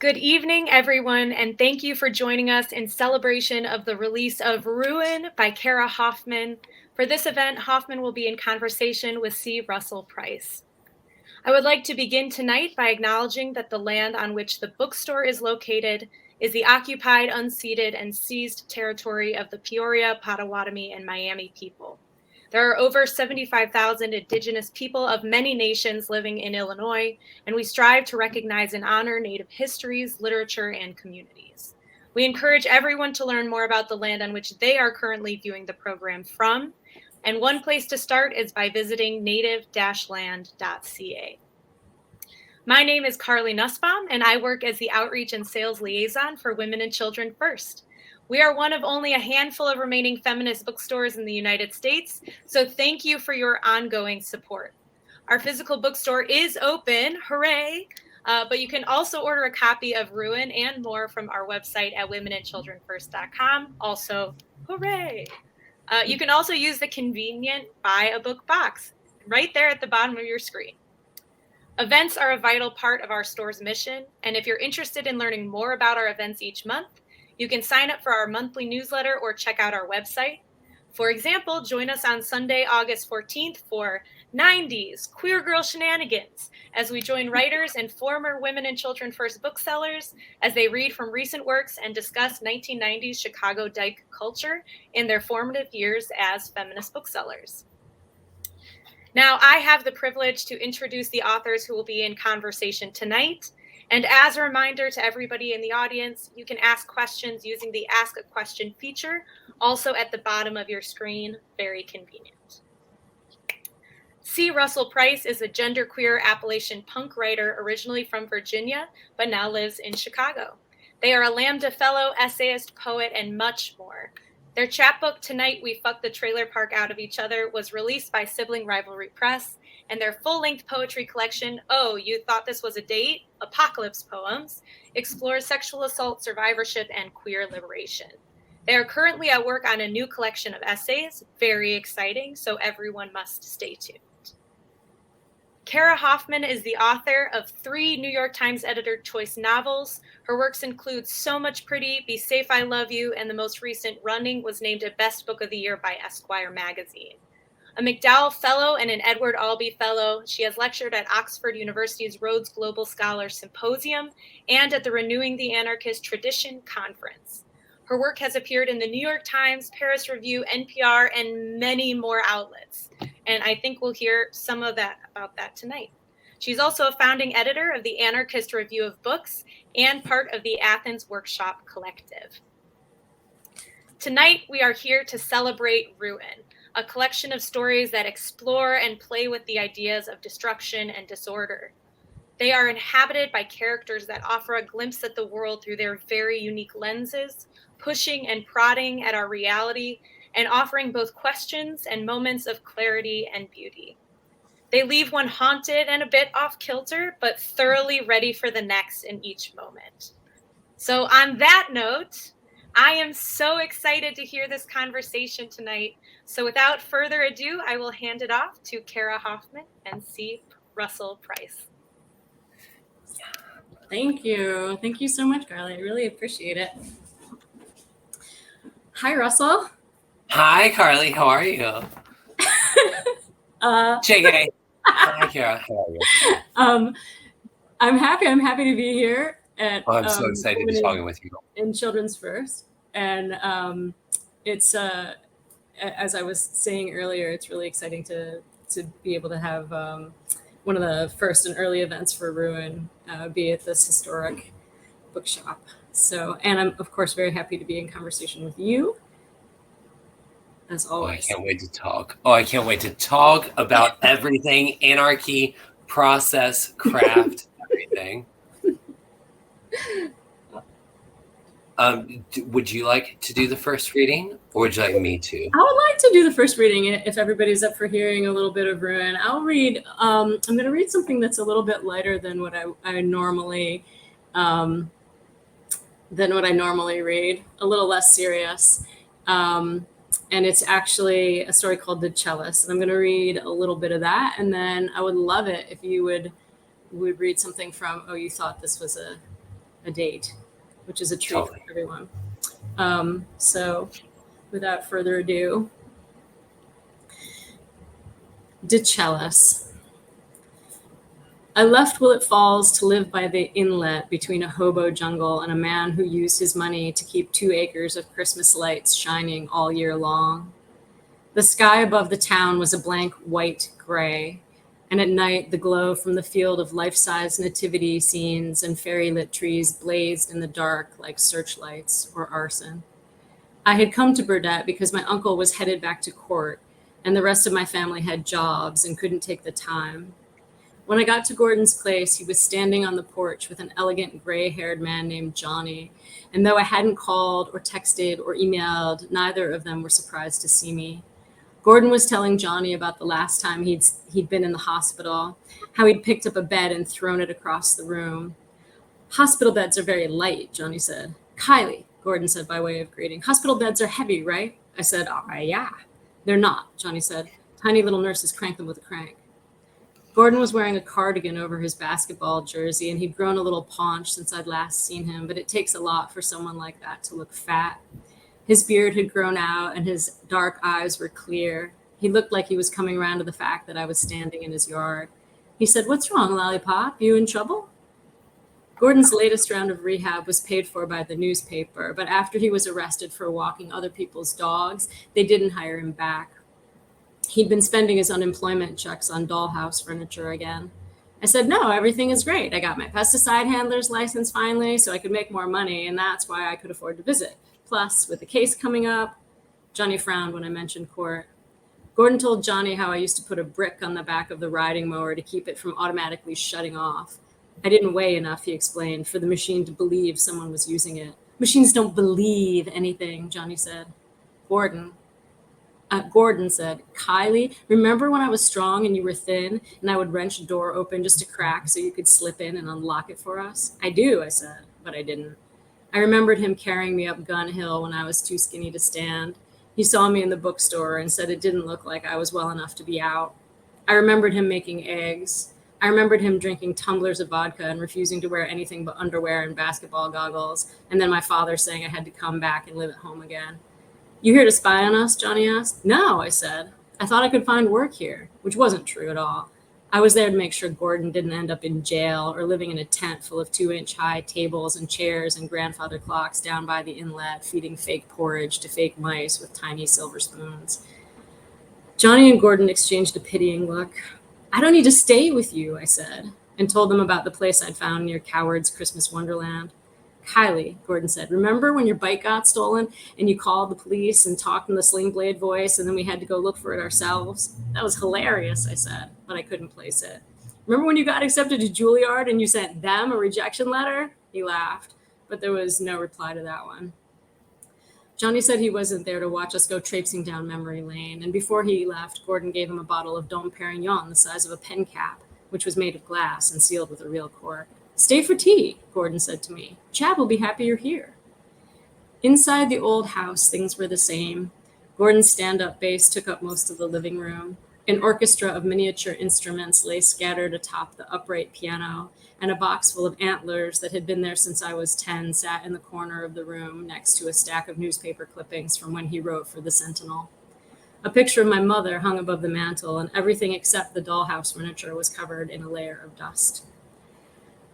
Good evening, everyone, and thank you for joining us in celebration of the release of Ruin by Cara Hoffman. For this event, Hoffman will be in conversation with C. Russell Price. I would like to begin tonight by acknowledging that the land on which the bookstore is located is the occupied, unceded, and seized territory of the Peoria, Potawatomi, and Miami people. There are over 75,000 Indigenous people of many nations living in Illinois, and we strive to recognize and honor Native histories, literature, and communities. We encourage everyone to learn more about the land on which they are currently viewing the program from, and one place to start is by visiting native-land.ca. My name is Carly Nussbaum, and I work as the Outreach and Sales Liaison for Women and Children First. We are one of only a handful of remaining feminist bookstores in the United States, so thank you for your ongoing support. Our physical bookstore is open, hooray! But you can also order a copy of Ruin and more from our website at womenandchildrenfirst.com, also hooray! You can also use the convenient buy a book box right there at the bottom of your screen. Events are a vital part of our store's mission, and if you're interested in learning more about our events each month, you can sign up for our monthly newsletter or check out our website. For example, join us on Sunday, August 14th for 90s Queer Girl Shenanigans as we join writers and former Women and Children First booksellers as they read from recent works and discuss 1990s Chicago dyke culture in their formative years as feminist booksellers. Now, I have the privilege to introduce the authors who will be in conversation tonight. And as a reminder to everybody in the audience, you can ask questions using the Ask a Question feature, also at the bottom of your screen, very convenient. C. Russell Price is a genderqueer Appalachian punk writer originally from Virginia, but now lives in Chicago. They are a Lambda Fellow, essayist, poet, and much more. Their chapbook, Tonight We Fucked the Trailer Park Out of Each Other, was released by Sibling Rivalry Press, and their full-length poetry collection, Oh, You Thought This Was a Date? Apocalypse Poems, explores sexual assault, survivorship, and queer liberation. They are currently at work on a new collection of essays, very exciting, so everyone must stay tuned. Cara Hoffman is the author of 3 New York Times Editor Choice novels. Her works include So Much Pretty, Be Safe, I Love You, and the most recent, Running, was named a Best Book of the Year by Esquire magazine. A McDowell Fellow and an Edward Albee Fellow, she has lectured at Oxford University's Rhodes Global Scholar Symposium and at the Renewing the Anarchist Tradition Conference. Her work has appeared in the New York Times, Paris Review, NPR, and many more outlets. And I think we'll hear some of that about that tonight. She's also a founding editor of the Anarchist Review of Books and part of the Athens Workshop Collective. Tonight, we are here to celebrate Ruin, a collection of stories that explore and play with the ideas of destruction and disorder. They are inhabited by characters that offer a glimpse at the world through their very unique lenses, pushing and prodding at our reality, and offering both questions and moments of clarity and beauty. They leave one haunted and a bit off kilter, but thoroughly ready for the next in each moment. So on that note, I am so excited to hear this conversation tonight. So without further ado, I will hand it off to Cara Hoffman and C. Russell Price. Thank you. Thank you so much, Carly. I really appreciate it. Hi, Russell. Hi, Carly. How are you? JK. Hi, Cara. How are you? I'm happy. I'm happy to be here at. I'm so excited to be talking with you. In Children's First, and it's as I was saying earlier, it's really exciting to be able to have one of the first and early events for Ruin be at this historic bookshop. So, and I'm of course very happy to be in conversation with you. As always. I can't wait to talk. I can't wait to talk about everything, anarchy, process, craft, everything. Would you like to do the first reading, or would you like me to? I would like to do the first reading if everybody's up for hearing a little bit of Ruin. I'll read. I'm going to read something that's a little bit lighter than what I normally read. A little less serious. And it's actually a story called The Cellist. And I'm going to read a little bit of that. And then I would love it if you would read something from Oh, You Thought This Was a a date, which is a treat Totally. for everyone. So without further ado, DeCellis. I left Willett Falls to live by the inlet between a hobo jungle and a man who used his money to keep 2 acres of Christmas lights shining all year long. The sky above the town was a blank white gray, and at night the glow from the field of life-size nativity scenes and fairy-lit trees blazed in the dark like searchlights or arson. I had come to Burdett because my uncle was headed back to court, and the rest of my family had jobs and couldn't take the time. When I got to Gordon's place, he was standing on the porch with an elegant gray-haired man named Johnny, and though I hadn't called or texted or emailed, neither of them were surprised to see me. Gordon was telling Johnny about the last time he'd been in the hospital, how he'd picked up a bed and thrown it across the room. Hospital beds are very light, Johnny said. Kylie, Gordon said by way of greeting. Hospital beds are heavy, right? I said, yeah. They're not, Johnny said. Tiny little nurses crank them with a crank. Gordon was wearing a cardigan over his basketball jersey, and he'd grown a little paunch since I'd last seen him, but it takes a lot for someone like that to look fat. His beard had grown out, and his dark eyes were clear. He looked like he was coming around to the fact that I was standing in his yard. He said, "What's wrong, Lollipop? You in trouble?" Gordon's latest round of rehab was paid for by the newspaper, but after he was arrested for walking other people's dogs, they didn't hire him back. He'd been spending his unemployment checks on dollhouse furniture again. I said, "No, everything is great. I got my pesticide handler's license finally, so I could make more money, and that's why I could afford to visit. Plus, with the case coming up," Johnny frowned when I mentioned court. Gordon told Johnny how I used to put a brick on the back of the riding mower to keep it from automatically shutting off. I didn't weigh enough, he explained, for the machine to believe someone was using it. "Machines don't believe anything," Johnny said. Gordon said, "Kylie, remember when I was strong and you were thin and I would wrench a door open just a crack so you could slip in and unlock it for us?" "I do," I said, but I didn't. I remembered him carrying me up Gun Hill when I was too skinny to stand. He saw me in the bookstore and said it didn't look like I was well enough to be out. I remembered him making eggs. I remembered him drinking tumblers of vodka and refusing to wear anything but underwear and basketball goggles, and then my father saying I had to come back and live at home again. "You here to spy on us?" Johnny asked. "No," I said. "I thought I could find work here," which wasn't true at all. I was there to make sure Gordon didn't end up in jail or living in a tent full of 2-inch-high tables and chairs and grandfather clocks down by the inlet, feeding fake porridge to fake mice with tiny silver spoons. Johnny and Gordon exchanged a pitying look. "I don't need to stay with you," I said, and told them about the place I'd found near Coward's Christmas Wonderland. "Kylie," Gordon said, "remember when your bike got stolen and you called the police and talked in the Sling Blade voice and then we had to go look for it ourselves?" "That was hilarious," I said, but I couldn't place it. "Remember when you got accepted to Juilliard and you sent them a rejection letter?" He laughed, but there was no reply to that one. Johnny said he wasn't there to watch us go traipsing down memory lane, and before he left, Gordon gave him a bottle of Dom Perignon the size of a pen cap, which was made of glass and sealed with a real cork. "Stay for tea," Gordon said to me. "Chad will be happy you're here." Inside the old house, things were the same. Gordon's stand-up bass took up most of the living room. An orchestra of miniature instruments lay scattered atop the upright piano, and a box full of antlers that had been there since I was 10 sat in the corner of the room next to a stack of newspaper clippings from when he wrote for the Sentinel. A picture of my mother hung above the mantel, and everything except the dollhouse furniture was covered in a layer of dust.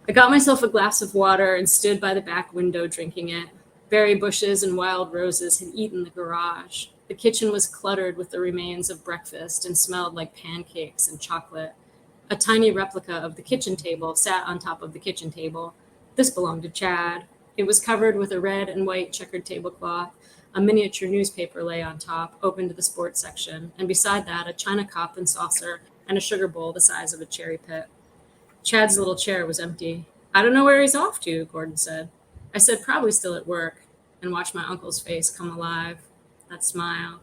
I got myself a glass of water and stood by the back window drinking it. Berry bushes and wild roses had eaten the garage. The kitchen was cluttered with the remains of breakfast and smelled like pancakes and chocolate. A tiny replica of the kitchen table sat on top of the kitchen table. This belonged to Chad. It was covered with a red and white checkered tablecloth. A miniature newspaper lay on top, open to the sports section, and beside that, a china cup and saucer and a sugar bowl the size of a cherry pit. Chad's little chair was empty. "I don't know where he's off to," Gordon said. I said, "Probably still at work," and watched my uncle's face come alive. That smile.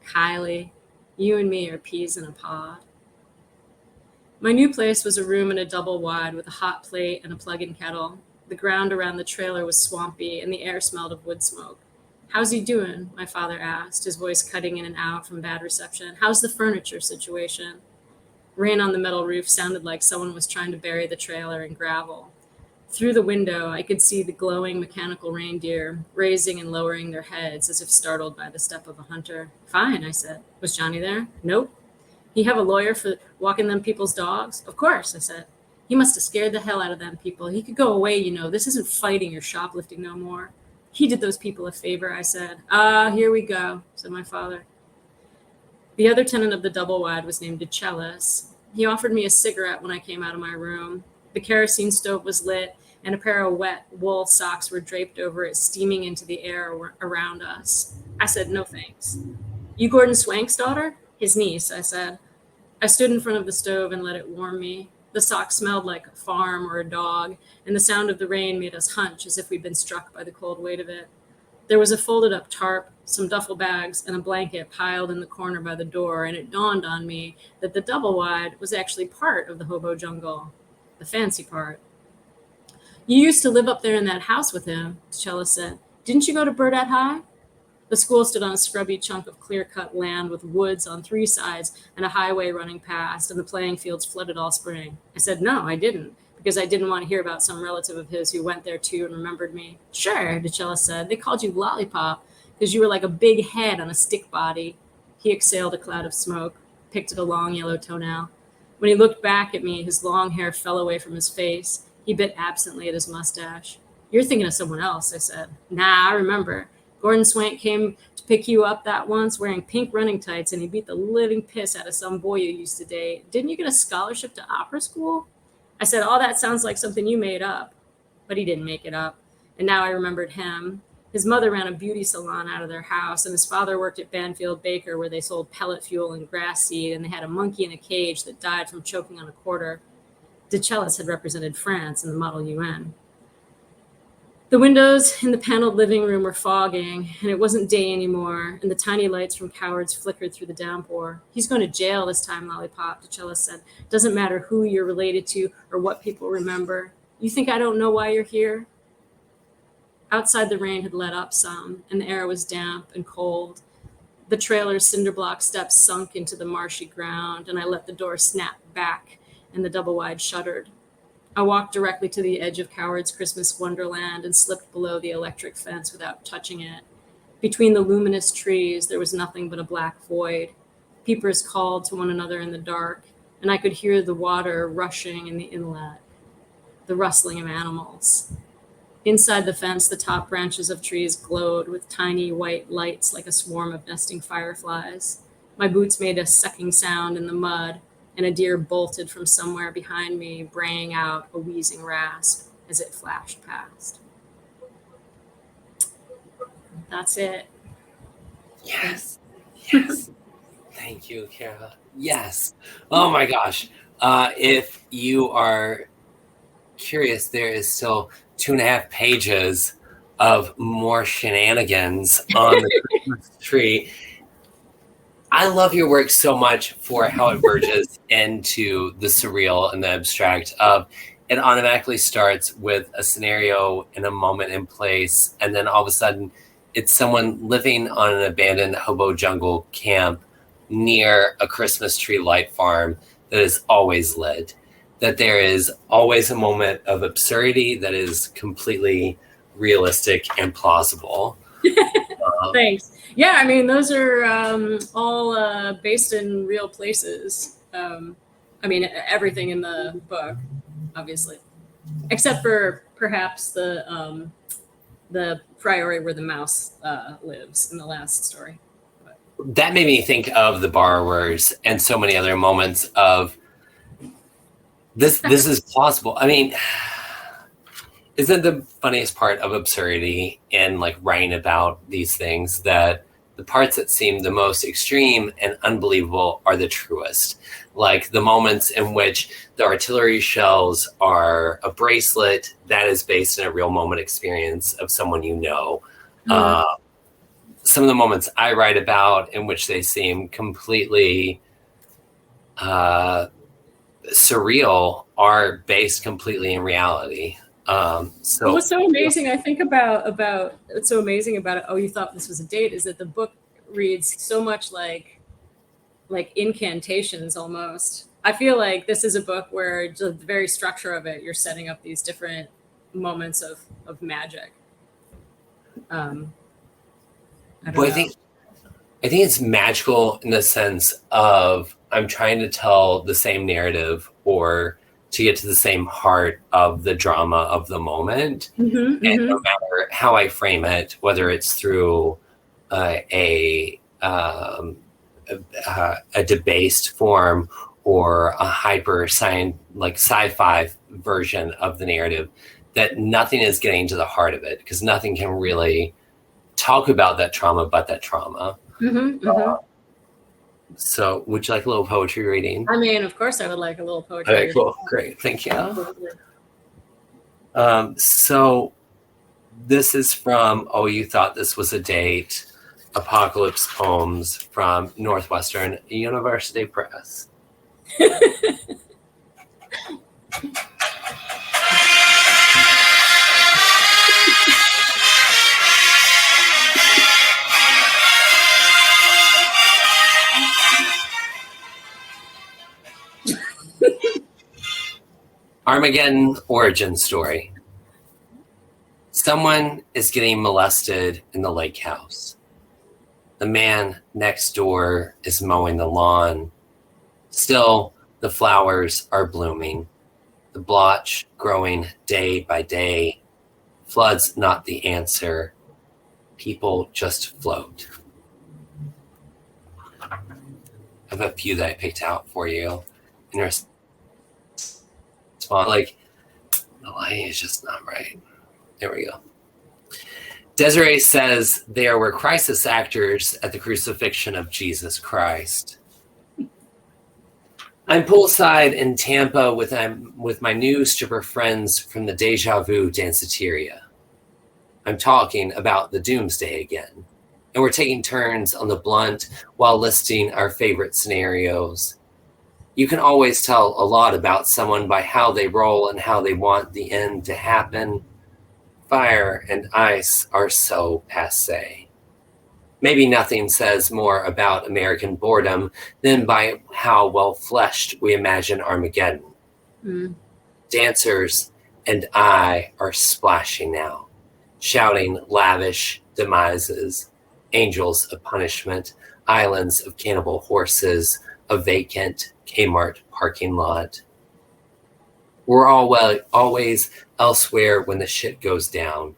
"Kylie, you and me are peas in a pod." My new place was a room in a double wide with a hot plate and a plug-in kettle. The ground around the trailer was swampy and the air smelled of wood smoke. "How's he doing?" my father asked, his voice cutting in and out from bad reception. "How's the furniture situation?" Rain on the metal roof sounded like someone was trying to bury the trailer in gravel. Through the window, I could see the glowing mechanical reindeer raising and lowering their heads as if startled by the step of a hunter. Fine, I said. Was Johnny there? Nope. He have a lawyer for walking them people's dogs? Of course, I said. He must have scared the hell out of them people. He could go away, you know. This isn't fighting or shoplifting no more. He did those people a favor, I said. Ah, here we go, said my father. The other tenant of the double wide was named DeCellis. He offered me a cigarette when I came out of my room. The kerosene stove was lit, and a pair of wet wool socks were draped over it, steaming into the air around us. I said, no thanks. You Gordon Swank's daughter? His niece, I said. I stood in front of the stove and let it warm me. The socks smelled like a farm or a dog, and the sound of the rain made us hunch as if we'd been struck by the cold weight of it. There was a folded up tarp, some duffel bags, and a blanket piled in the corner by the door, and it dawned on me that the double wide was actually part of the hobo jungle, the fancy part. You used to live up there in that house with him, Chella said. Didn't you go to Burdett High? The school stood on a scrubby chunk of clear-cut land with woods on 3 sides and a highway running past, and the playing fields flooded all spring. I said, no, I didn't, because I didn't want to hear about some relative of his who went there too and remembered me. Sure, DeCella said. They called you Lollipop because you were like a big head on a stick body. He exhaled a cloud of smoke, picked at a long yellow toenail. When he looked back at me, his long hair fell away from his face. He bit absently at his mustache. You're thinking of someone else, I said. Nah, I remember. Gordon Swank came to pick you up that once wearing pink running tights, and he beat the living piss out of some boy you used to date. Didn't you get a scholarship to opera school? I said, all that sounds like something you made up. But he didn't make it up. And now I remembered him. His mother ran a beauty salon out of their house, and his father worked at Banfield Baker, where they sold pellet fuel and grass seed, and they had a monkey in a cage that died from choking on a quarter. DeCellis had represented France in the Model UN. The windows in the paneled living room were fogging, and it wasn't day anymore, and the tiny lights from Coward's flickered through the downpour. He's going to jail this time, Lollipop, DeCellis said. Doesn't matter who you're related to or what people remember. You think I don't know why you're here? Outside, the rain had let up some, and the air was damp and cold. The trailer's cinder block steps sunk into the marshy ground, and I let the door snap back, and the double wide shuddered. I walked directly to the edge of Coward's Christmas Wonderland and slipped below the electric fence without touching it. Between the luminous trees, there was nothing but a black void. Peepers called to one another in the dark, and I could hear the water rushing in the inlet, the rustling of animals. Inside the fence, the top branches of trees glowed with tiny white lights like a swarm of nesting fireflies. My boots made a sucking sound in the mud, and a deer bolted from somewhere behind me, braying out a wheezing rasp as it flashed past. That's it. Yes. Yes. Thank you, Cara. Yes. Oh my gosh. If you are curious, there is still 2.5 pages of more shenanigans on the Christmas tree. I love your work so much for how it verges into the surreal and the abstract of it automatically starts with a scenario in a moment in place, and then all of a sudden it's someone living on an abandoned hobo jungle camp near a Christmas tree light farm that is always lit, that there is always a moment of absurdity that is completely realistic and plausible. Thanks. Yeah, I mean, those are all based in real places. I mean, everything in the book, obviously, except for perhaps the priory where the mouse lives in the last story. But that made me think of The Borrowers and so many other moments of this is plausible. I mean, isn't the funniest part of absurdity in like writing about these things that the parts that seem the most extreme and unbelievable are the truest? Like the moments in which the artillery shells are a bracelet that is based in a real moment experience of someone you know. Mm-hmm. Some of the moments I write about in which they seem completely surreal are based completely in reality. So what's so amazing, I think about what's so amazing about it. Oh, you thought this was a date? Is that the book reads so much like incantations almost. I feel like this is a book where the very structure of it, you're setting up these different moments of magic. I don't Well, know. I think it's magical in the sense of I'm trying to tell the same narrative or to get to the same heart of the drama of the moment. Mm-hmm, And no matter how I frame it, whether it's through a debased form or a hyper sci-fi version of the narrative, that nothing is getting to the heart of it because nothing can really talk about that trauma but that trauma. So would you like a little poetry reading? I mean, of course I would like a little poetry. Okay, cool. Great. Thank you. So this is from Oh, You Thought This Was a Date, Apocalypse Poems from Northwestern University Press. Armageddon origin story. Someone is getting molested in the lake house. The man next door is mowing the lawn. Still, the flowers are blooming. The blotch growing day by day. Flood's not the answer. People just float. I have a few that I picked out for you. In response, like, the light is just not right. There we go. Desiree says there were crisis actors at the crucifixion of Jesus Christ. I'm poolside in Tampa with my new stripper friends from the Deja Vu Danceteria. I'm talking about the doomsday again, and we're taking turns on the blunt while listing our favorite scenarios. You can always tell a lot about someone by how they roll and how they want the end to happen. Fire and ice are so passé. Maybe nothing says more about American boredom than by how well-fleshed we imagine Armageddon. Dancers and I are splashing now, shouting lavish demises, angels of punishment, islands of cannibal horses, a vacant Kmart parking lot. We're always elsewhere when the shit goes down.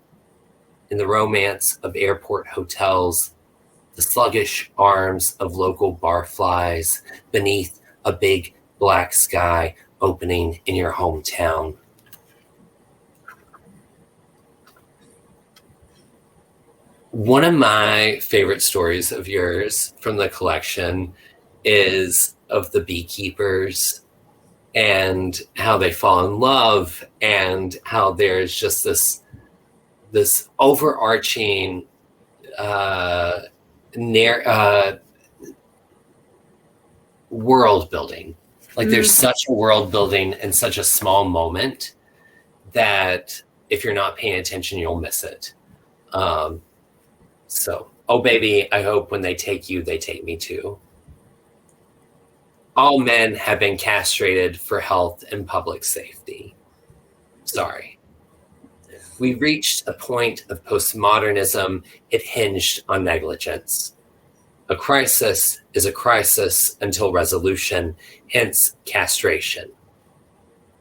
In the romance of airport hotels, the sluggish arms of local barflies beneath a big black sky opening in your hometown. One of my favorite stories of yours from the collection is of the Beekeepers and how they fall in love and how there's just this overarching world building. Like there's such a world building in such a small moment that if you're not paying attention, you'll miss it. So, oh baby, I hope when they take you, they take me too. All men have been castrated for health and public safety. Sorry. We reached a point of postmodernism. It hinged on negligence. A crisis is a crisis until resolution, hence castration.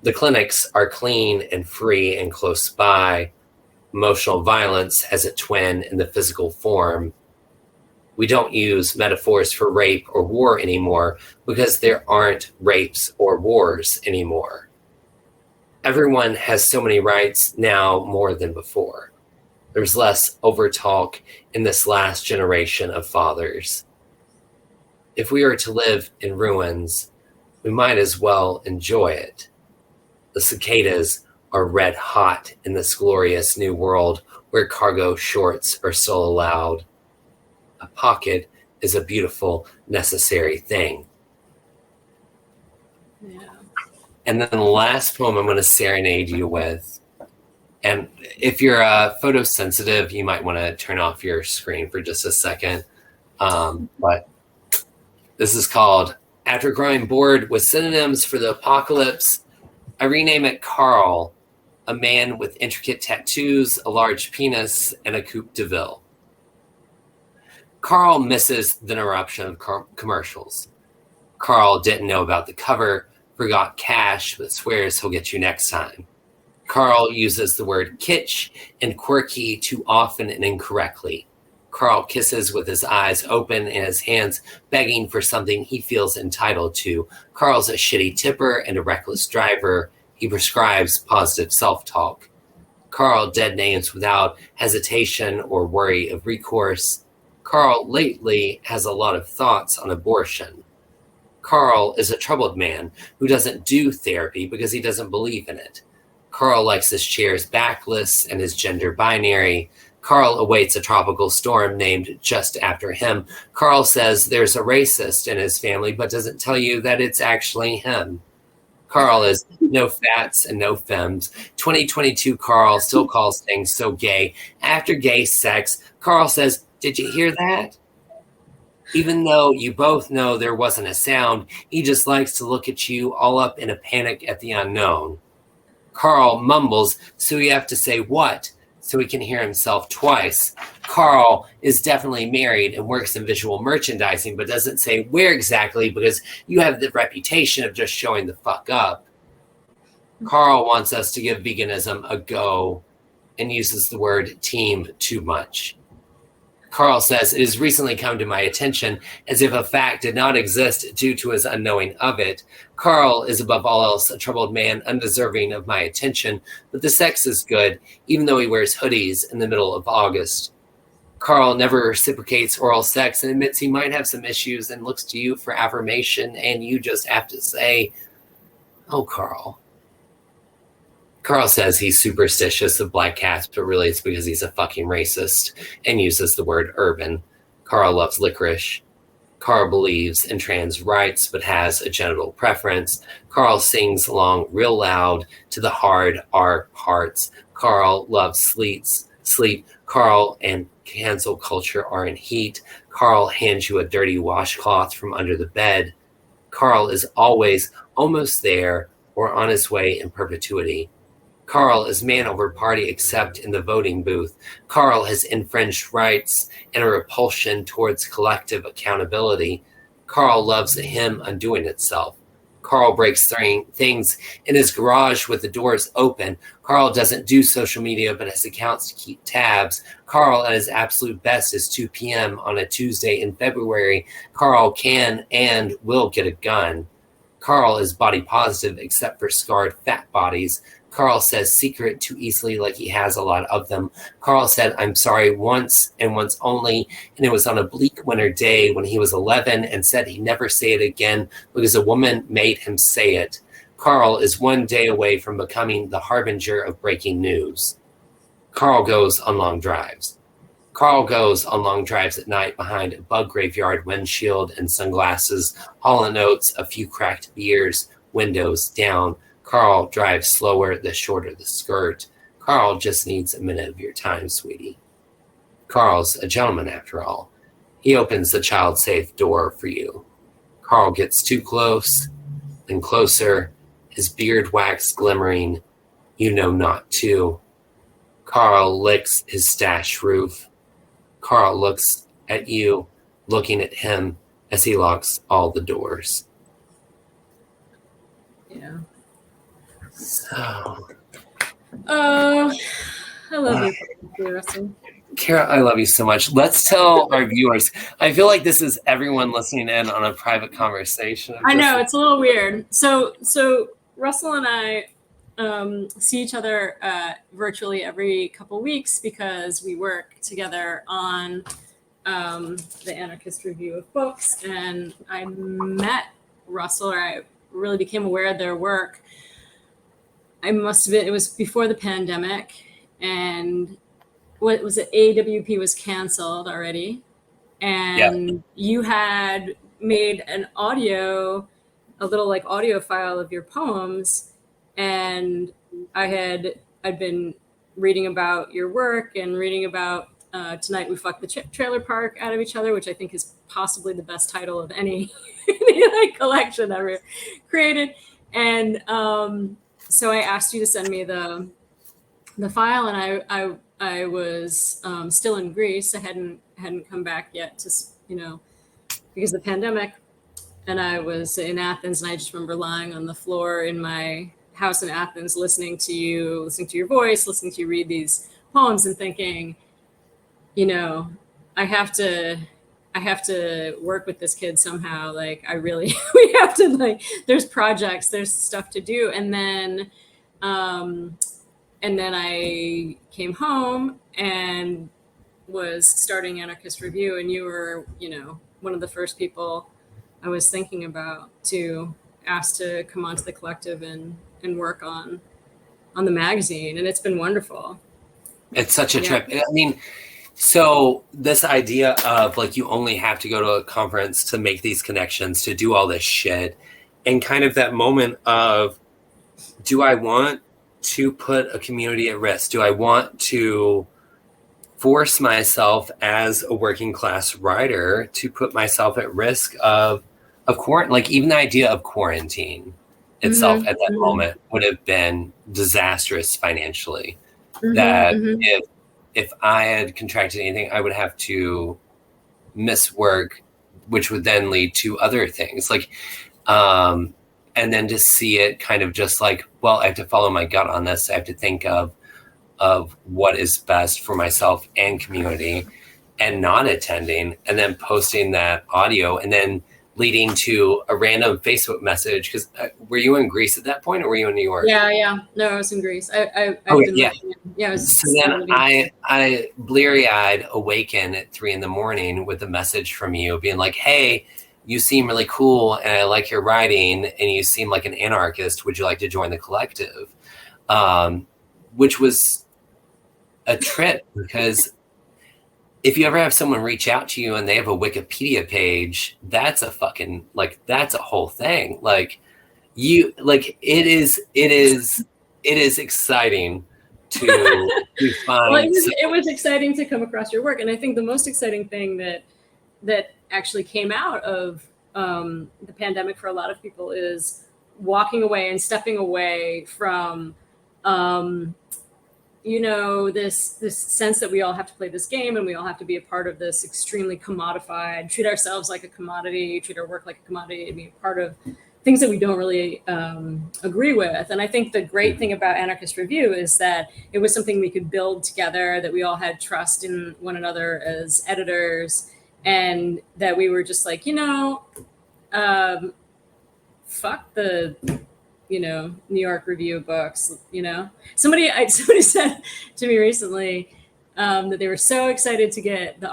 The clinics are clean and free and close by. Emotional violence has a twin in the physical form. We don't use metaphors for rape or war anymore because there aren't rapes or wars anymore. Everyone has so many rights now more than before. There's less overtalk in this last generation of fathers. If we are to live in ruins, we might as well enjoy it. The cicadas are red hot in this glorious new world where cargo shorts are still allowed. A pocket is a beautiful, necessary thing. Yeah. And then the last poem I'm going to serenade you with, and if you're photosensitive, you might want to turn off your screen for just a second. But this is called After Growing Bored with Synonyms for the Apocalypse, I rename it Carl, a man with intricate tattoos, a large penis, and a coupe de ville. Carl misses the interruption of commercials. Carl didn't know about the cover, forgot cash, but swears he'll get you next time. Carl uses the word kitsch and quirky too often and incorrectly. Carl kisses with his eyes open and his hands begging for something he feels entitled to. Carl's a shitty tipper and a reckless driver. He prescribes positive self-talk. Carl dead names without hesitation or worry of recourse. Carl lately has a lot of thoughts on abortion. Carl is a troubled man who doesn't do therapy because he doesn't believe in it. Carl likes his chairs backless and his gender binary. Carl awaits a tropical storm named just after him. Carl says there's a racist in his family, but doesn't tell you that it's actually him. Carl is no fats and no femmes. 2022 Carl still calls things so gay. After gay sex, Carl says, "Did you hear that?" Even though you both know there wasn't a sound, he just likes to look at you all up in a panic at the unknown. Carl mumbles, so you have to say what? So he can hear himself twice. Carl is definitely married and works in visual merchandising, but doesn't say where exactly because you have the reputation of just showing the fuck up. Carl wants us to give veganism a go and uses the word team too much. Carl says, it has recently come to my attention as if a fact did not exist due to his unknowing of it. Carl is above all else a troubled man, undeserving of my attention, but the sex is good, even though he wears hoodies in the middle of August. Carl never reciprocates oral sex and admits he might have some issues and looks to you for affirmation, and you just have to say, "Oh, Carl." Carl says he's superstitious of black cats, but really it's because he's a fucking racist and uses the word urban. Carl loves licorice. Carl believes in trans rights, but has a genital preference. Carl sings along real loud to the hard R parts. Carl loves sleep. Carl and cancel culture are in heat. Carl hands you a dirty washcloth from under the bed. Carl is always almost there or on his way in perpetuity. Carl is man over party except in the voting booth. Carl has infringed rights and a repulsion towards collective accountability. Carl loves a hymn undoing itself. Carl breaks things in his garage with the doors open. Carl doesn't do social media but has accounts to keep tabs. Carl at his absolute best is 2 p.m. on a Tuesday in February. Carl can and will get a gun. Carl is body positive except for scarred fat bodies. Carl says secret too easily like he has a lot of them. Carl said, "I'm sorry" once and once only, and it was on a bleak winter day when he was 11 and said he'd never say it again because a woman made him say it. Carl is one day away from becoming the harbinger of breaking news. Carl goes on long drives. Carl goes on long drives at night behind a bug graveyard windshield and sunglasses, Hall & Oates, a few cracked beers, windows down. Carl drives slower the shorter the skirt. Carl just needs a minute of your time, sweetie. Carl's a gentleman after all. He opens the child-safe door for you. Carl gets too close, then closer, his beard wax glimmering. You know not to. Carl licks his stash roof. Carl looks at you, looking at him as he locks all the doors. Yeah. So, I love you, Russell. Cara, I love you so much. Let's tell our viewers. I feel like this is everyone listening in on a private conversation. I know, it's a little weird. So Russell and I see each other virtually every couple weeks because we work together on the Anarchist review of books. And I met Russell, or I really became aware of their work. It was before the pandemic, and what was it? AWP was canceled already. And you had made a little like audio file of your poems. And I'd been reading about your work and reading about Tonight We Fucked the Trailer Park Out of Each Other, which I think is possibly the best title of any like collection ever created. And so I asked you to send me the the file, and I was still in Greece. I hadn't come back yet to, because of the pandemic. And I was in Athens, and I just remember lying on the floor in my house in Athens, listening to your voice, listening to you read these poems, and thinking, I have to work with this kid somehow. Like, I really, we have to, like, there's projects, there's stuff to do. And then I came home and was starting Anarchist Review, and you were, one of the first people I was thinking about to ask to come onto the collective and work on the magazine. And it's been wonderful. It's such a trip. I mean, so this idea of like, you only have to go to a conference to make these connections, to do all this shit, and kind of that moment of, do I want to put a community at risk? Do I want to force myself as a working class writer to put myself at risk of quarantine? Like, even the idea of quarantine itself at that moment would have been disastrous financially. If I had contracted anything, I would have to miss work, which would then lead to other things. Like, and then to see it kind of just like, well, I have to follow my gut on this. I have to think of what is best for myself and community, and not attending, and then posting that audio, and then leading to a random Facebook message. Because were you in Greece at that point, or were you in New York? Yeah. No, I was in Greece. So then I bleary-eyed awaken at 3 a.m. with a message from you being like, hey, you seem really cool, and I like your writing, and you seem like an anarchist. Would you like to join the collective? Which was a trip, because if you ever have someone reach out to you and they have a Wikipedia page, that's a fucking, like, that's a whole thing. Like, you, like, it is exciting to find. Well, it was exciting to come across your work. And I think the most exciting thing that actually came out of the pandemic for a lot of people is walking away and stepping away from this sense that we all have to play this game, and we all have to be a part of this extremely commodified, treat ourselves like a commodity, treat our work like a commodity, and be a part of things that we don't really agree with. And I think the great thing about Anarchist Review is that it was something we could build together, that we all had trust in one another as editors, and that we were just like, fuck the New York Review books. Somebody said to me recently that they were so excited to get the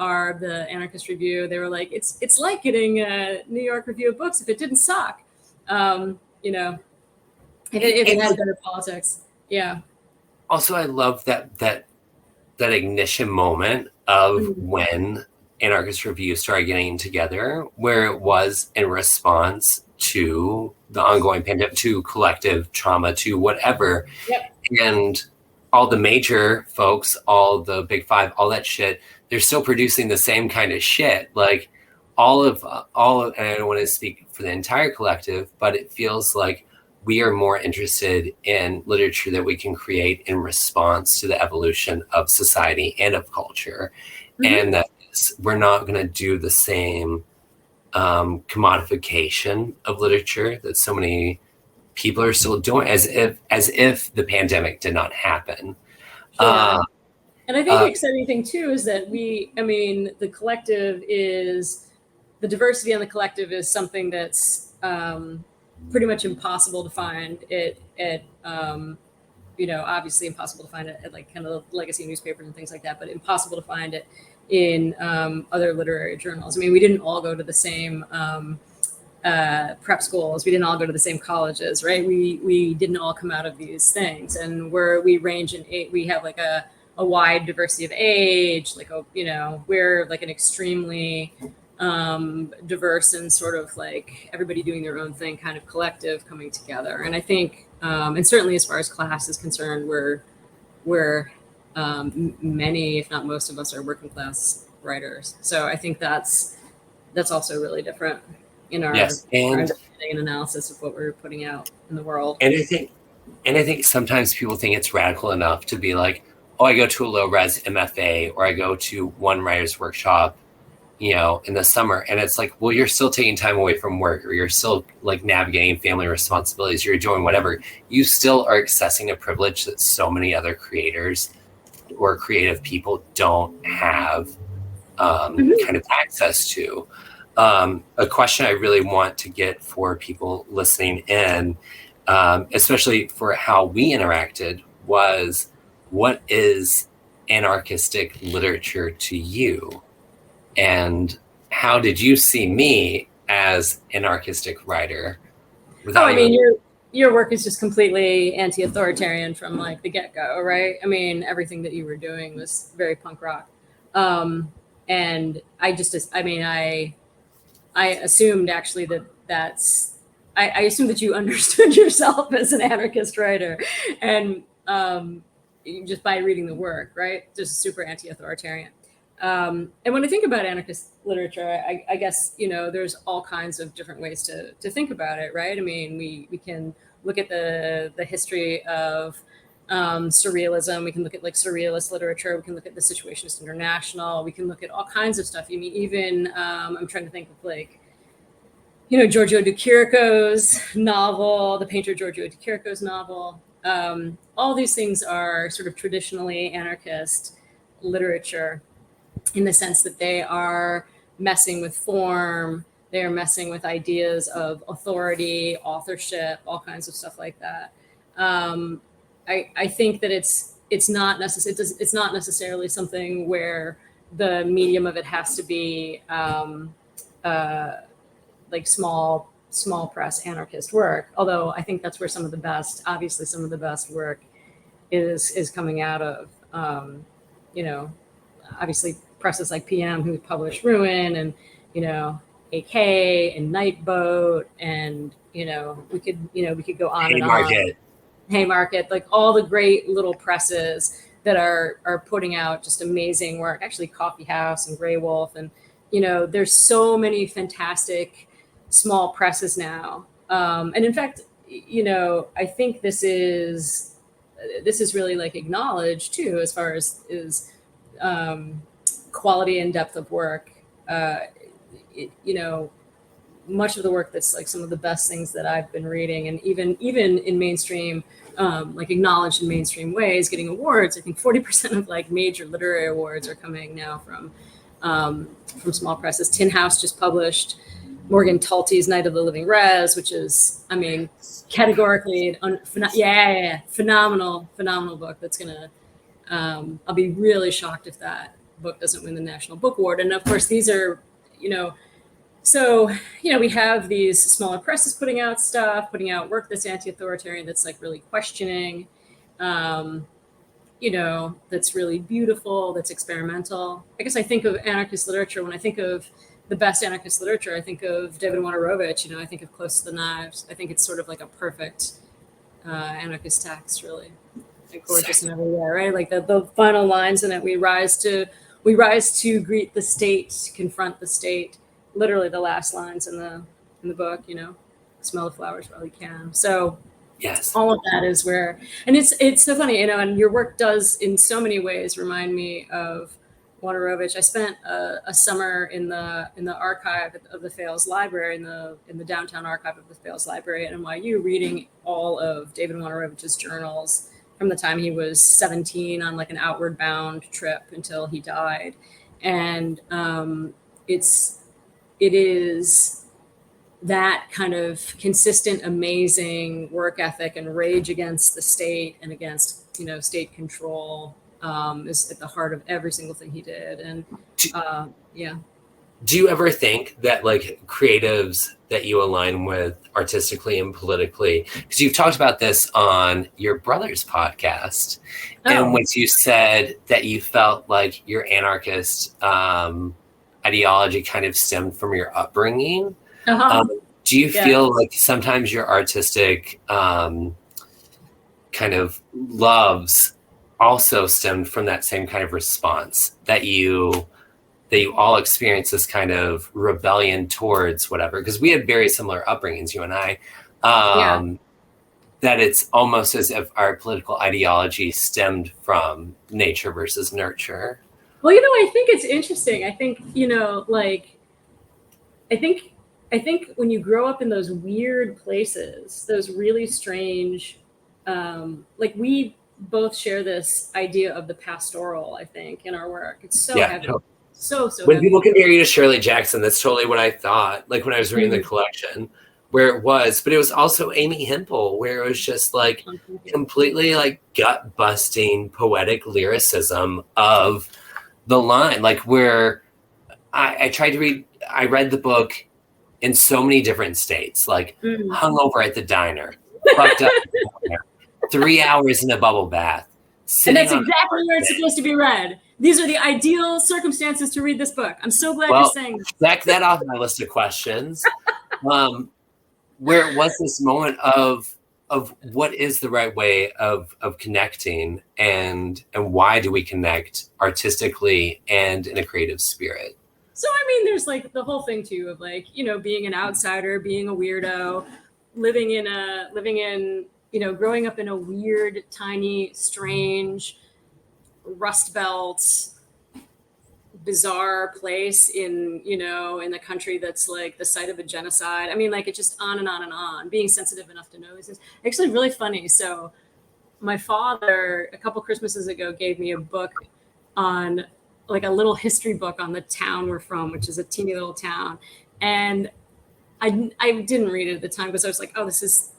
Anarchist Review. They were like, it's like getting a New York Review of Books if it didn't suck. If it had better politics. Yeah. Also, I love that ignition moment of when Anarchist Review started getting together, where it was in response to the ongoing pandemic, to collective trauma, to whatever. Yep. And all the major folks, all the big five, all that shit, they're still producing the same kind of shit. Like all of, and I don't want to speak for the entire collective, but it feels like we are more interested in literature that we can create in response to the evolution of society and of culture. And that we're not going to do the same commodification of literature that so many people are still doing, as if the pandemic did not happen. Yeah. And I think the exciting thing too is that the collective is, the diversity on the collective is something that's pretty much impossible to find. Obviously impossible to find it at like kind of legacy newspapers and things like that, but impossible to find it in other literary journals. I mean, we didn't all go to the same prep schools. We didn't all go to the same colleges, right? We didn't all come out of these things, and we range in age. We have like a wide diversity of age. We're like an extremely diverse and sort of like everybody doing their own thing kind of collective coming together. And I think, and certainly as far as class is concerned, we're many, if not most of us, are working class writers. So I think that's also really different in our understanding and analysis of what we're putting out in the world. And I think And I think sometimes people think it's radical enough to be like, oh, I go to a low res MFA, or I go to one writer's workshop, in the summer. And it's like, well, you're still taking time away from work, or you're still like navigating family responsibilities. You're doing whatever. You still are accessing a privilege that so many other creators or creative people don't have kind of access to. A question I really want to get for people listening in, especially for how we interacted, was, what is anarchistic literature to you? And how did you see me as anarchistic writer? Your work is just completely anti-authoritarian from like the get-go, right? I mean, everything that you were doing was very punk rock. And I assumed actually I assumed that you understood yourself as an anarchist writer, and just by reading the work, right? Just super anti-authoritarian. And when I think about anarchist literature, I guess, there's all kinds of different ways to think about it, right? I mean, we can look at the history of surrealism. We can look at like surrealist literature. We can look at the Situationist International. We can look at all kinds of stuff. Even I'm trying to think of like, Giorgio de Chirico's novel, the painter Giorgio de Chirico's novel. All these things are sort of traditionally anarchist literature, in the sense that they are messing with form, they are messing with ideas of authority, authorship, all kinds of stuff like that. I think that it's not necessarily something where the medium of it has to be like small press anarchist work. Although I think that's where some of the best work is coming out of. Obviously presses like PM, who published Ruin, and AK and Nightboat, and we could go on Haymarket. and on. Haymarket, like all the great little presses that are putting out just amazing work. Actually, Coffee House and Grey Wolf, and there's so many fantastic small presses now. And in fact, I think this is really like acknowledged too, as far as is quality and depth of work. Much of the work that's like some of the best things that I've been reading, and even in mainstream, like acknowledged in mainstream ways, getting awards. I think 40% of like major literary awards are coming now from small presses. Tin House just published Morgan Talty's Night of the Living Res, which is, I mean, categorically phenomenal book. That's gonna I'll be really shocked if that book doesn't win the National Book Award. And of course, these are, so, we have these smaller presses putting out work that's anti-authoritarian, that's like really questioning, that's really beautiful, that's experimental. I guess I think of anarchist literature, when I think of the best anarchist literature, I think of David Wojnarowicz, I think of Close to the Knives. I think it's sort of like a perfect anarchist text, really. Like gorgeous in every way, right? Like the final lines in it, we rise to greet the state, confront the state. Literally the last lines in the book, smell the flowers while you can. So yes, all of that is where, and it's so funny, and your work does in so many ways remind me of Wojnarowicz. I spent a summer in the archive of the Fales Library, in the downtown archive of the Fales Library at NYU, reading all of David Wojnarowicz's journals from the time he was 17 on like an outward bound trip until he died. And it is that kind of consistent, amazing work ethic and rage against the state and against, state control is at the heart of every single thing he did. And Do you ever think that like creatives that you align with artistically and politically, because you've talked about this on your brother's podcast, and once you said that you felt like your anarchist ideology kind of stemmed from your upbringing. Do you feel like sometimes your artistic kind of loves also stemmed from that same kind of response, that you all experience this kind of rebellion towards whatever? Because we had very similar upbringings, you and I. that it's almost as if our political ideology stemmed from nature versus nurture. Well, I think it's interesting. I think, like, I think when you grow up in those weird places, those really strange, like we both share this idea of the pastoral, I think, in our work. It's so heavy. No. So when heavy. people compare you to Shirley Jackson, that's totally what I thought, like when I was reading the collection, where it was, but it was also Amy Hempel, where it was just like completely like gut busting poetic lyricism of the line, like where I read the book in so many different states, like hungover at the diner, fucked up, 3 hours in a bubble bath. And that's exactly where it's supposed to be read. These are the ideal circumstances to read this book. I'm so glad you're saying this. Check that off my list of questions. Where it was this moment of what is the right way of connecting, and why do we connect artistically and in a creative spirit? So, I mean, there's like the whole thing too of like, being an outsider, being a weirdo, living in, growing up in a weird, tiny, strange, Rust Belt, bizarre place in the country that's like the site of a genocide. I mean, like, it's just on and on and on. Being sensitive enough to know this is actually really funny. So my father, a couple Christmases ago, gave me a book on, like, a little history book on the town we're from, which is a teeny little town. And I didn't read it at the time because I was like, oh,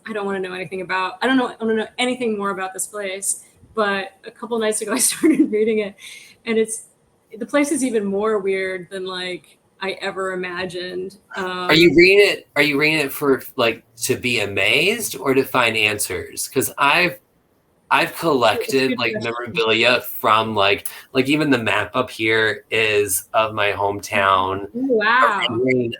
I don't want to know anything about, I want to know anything more about this place. But a couple nights ago, I started reading it, and the place is even more weird than like I ever imagined. Are you reading it for like to be amazed or to find answers? Because I've collected like memorabilia from like even the map up here is of my hometown. Wow.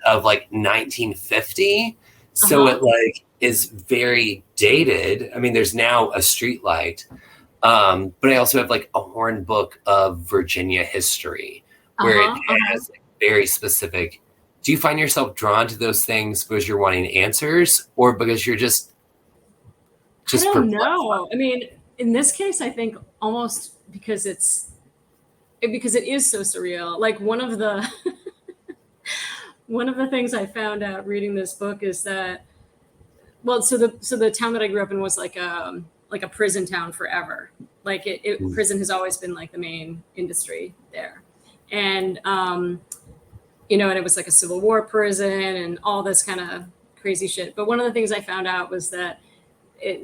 Of like 1950. So it like is very dated. I mean, there's now a street light. But I also have like a horn book of Virginia history where it has like, very specific. Do you find yourself drawn to those things because you're wanting answers, or because you're just I don't know. I mean, in this case, I think almost because it is so surreal. Like one of the things I found out reading this book is that, well, so the town that I grew up in was like a prison town forever. Like prison has always been like the main industry there. And, and it was like a Civil War prison and all this kind of crazy shit. But one of the things I found out was that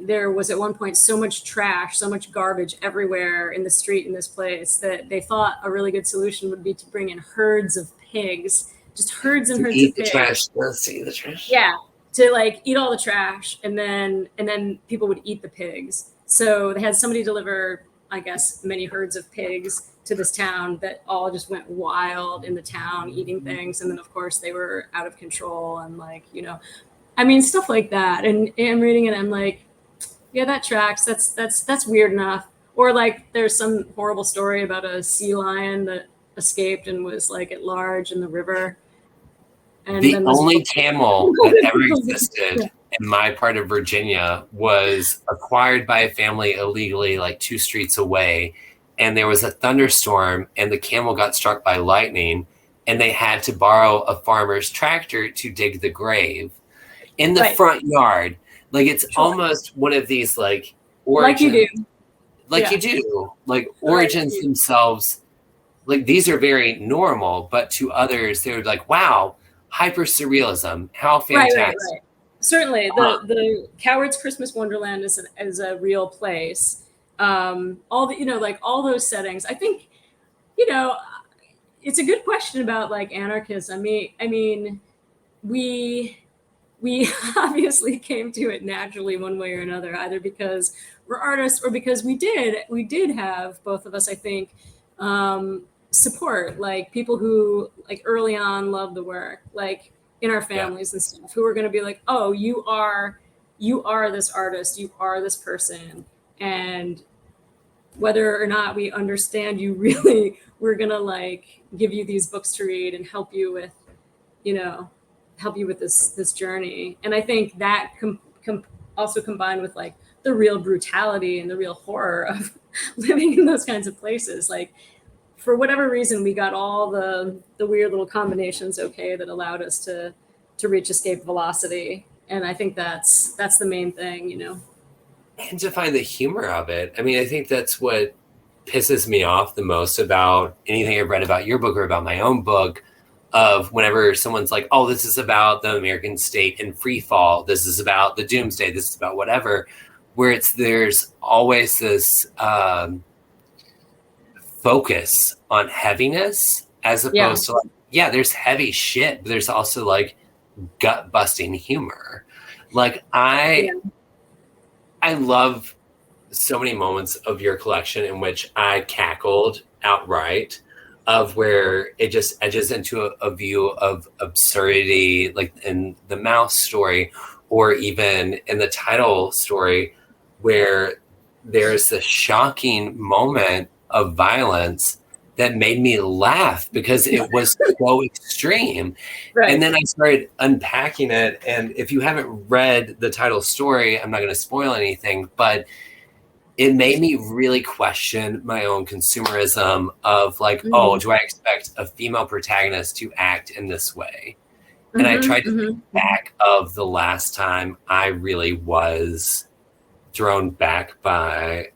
there was at one point so much trash, so much garbage everywhere in the street in this place that they thought a really good solution would be to bring in herds of pigs, just herds and herds of pigs. Let's see the trash. Yeah. To like eat all the trash, and then people would eat the pigs. So they had somebody deliver, I guess, many herds of pigs to this town that all just went wild in the town, eating things. And then of course they were out of control and like, I mean, stuff like that. And I'm reading it, and I'm like, yeah, that tracks. That's weird enough. Or like there's some horrible story about a sea lion that escaped and was like at large in the river. And the only camel that ever existed in my part of Virginia was acquired by a family illegally, like 2 streets away. And there was a thunderstorm, and the camel got struck by lightning, and they had to borrow a farmer's tractor to dig the grave in the front yard. Like it's almost one of these like origins, like you do, like origins themselves. Like these are very normal, but to others, they were like, wow. Hyper surrealism, how fantastic! Right. Certainly, the Coward's Christmas Wonderland is a real place. All the like all those settings. I think it's a good question about like anarchism. I mean, we obviously came to it naturally one way or another, either because we're artists or because we did have, both of us, I think, support, like people who like early on loved the work, like in our families and stuff, who were going to be like, oh, you are this artist, you are this person, and whether or not we understand you really, we're going to like give you these books to read and help you with this journey. And I think that also combined with like the real brutality and the real horror of living in those kinds of places. Like, for whatever reason, we got all the weird little combinations okay that allowed us to reach escape velocity. And I think that's the main thing, you know. And to find the humor of it. I mean, I think that's what pisses me off the most about anything I've read about your book or about my own book, of whenever someone's like, oh, this is about the American state in free fall, this is about the doomsday, this is about whatever, where there's always this focus on heaviness, as opposed to like, yeah, there's heavy shit, but there's also like gut busting humor. Like I love so many moments of your collection in which I cackled outright, of where it just edges into a view of absurdity, like in the mouse story, or even in the title story, where there's this shocking moment of violence that made me laugh because it was so extreme. Right. And then I started unpacking it. And if you haven't read the title story, I'm not going to spoil anything, but it made me really question my own consumerism of like, oh, do I expect a female protagonist to act in this way? And I tried to think back of the last time I really was thrown back by